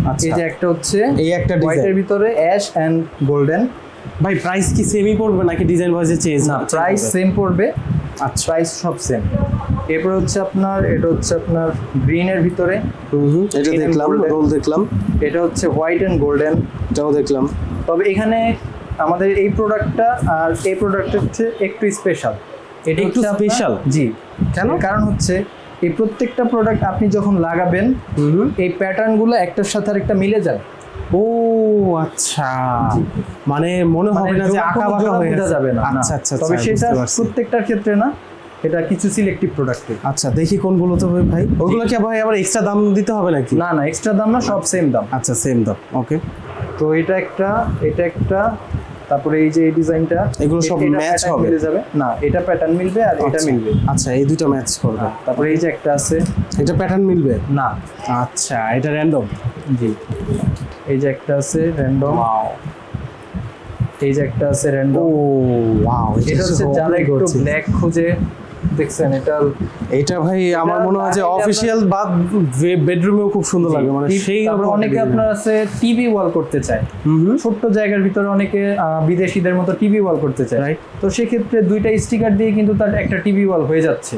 আচ্ছা। এই যে একটা হচ্ছে এই একটা হোয়াইটের ডিজাইন। ভিতরে অ্যাশ এন্ড গোল্ডেন। ভাই প্রাইস কি সেমই পড়বে নাকি ডিজাইন ওয়াইজে চেঞ্জ? না, প্রাইস সেম পড়বে, আচ্ছা। প্রাইস সব সেম। এরপর হচ্ছে আপনার এটা হচ্ছে আপনার গ্রিনের ভিতরে, এটা Green and দেখলাম, golden। রোল দেখলাম, এটা হচ্ছে হোয়াইট এন্ড গোল্ডেন। এটাও দেখলাম। তবে এখানে আমাদের এই প্রোডাক্টটা আর এই প্রোডাক্টটা হচ্ছে একটু স্পেশাল। এটা একটু হচ্ছে আপনার- special? জি। কেন? এর কারণ হচ্ছে এই প্রত্যেকটা প্রোডাক্ট আপনি যখন লাগাবেন এই প্যাটার্নগুলো একটার সাথে আরেকটা মিলে যাবে। ও আচ্ছা, জি। মানে মনে হবে না যে আঁকা বাঁকা হয়ে বোঝা যাবে না। আচ্ছা আচ্ছা, তবে আচ্ছা, সেটা বুঝতে পারছি। প্রত্যেকটার ক্ষেত্রে না, এটা কিছু সিলেক্টিভ প্রোডাক্টে। আচ্ছা দেখি কোনগুলো তো ভাই, ওগুলো কি ভাই আবার এক্সট্রা দাম দিতে হবে নাকি? না না, এক্সট্রা দাম না, সব সেম দাম। আচ্ছা সেম দাম, ওকে। তো এটা একটা, তারপরে এই যে এই ডিজাইনটা, এগুলো সব এটা match pattern হবে? মিলে যাবে না, এটা প্যাটার্ন মিলবে আর এটা আচ্ছা, মিলবে। আচ্ছা এই দুটো ম্যাচ করবে। তারপরে এই যে একটা আছে, এটা প্যাটার্ন মিলবে না আচ্ছা, এটা র্যান্ডম। জি, এই যে একটা আছে র্যান্ডম, ওয়াও, এই যে একটা আছে র্যান্ডম। ওয়াও, এটা হচ্ছে যারা একটু ব্ল্যাক খুঁজে, দেখছেন এটা এটা ভাই আমার মনে হয় যে এটা অফিসিয়াল বা বেডরুমেও খুব সুন্দর লাগে, মানে সেই তারপরে রকম অনেকে একটা আপনার আছে টিভি ওয়াল করতে চায়, ছোট্ট জায়গার ভিতরে অনেকে বিদেশিদের মতো টিভি ওয়াল করতে চায়, Right. তো সেক্ষেত্রে দুইটা স্টিকার দিয়ে কিন্তু তার একটা টিভি ওয়াল হয়ে যাচ্ছে।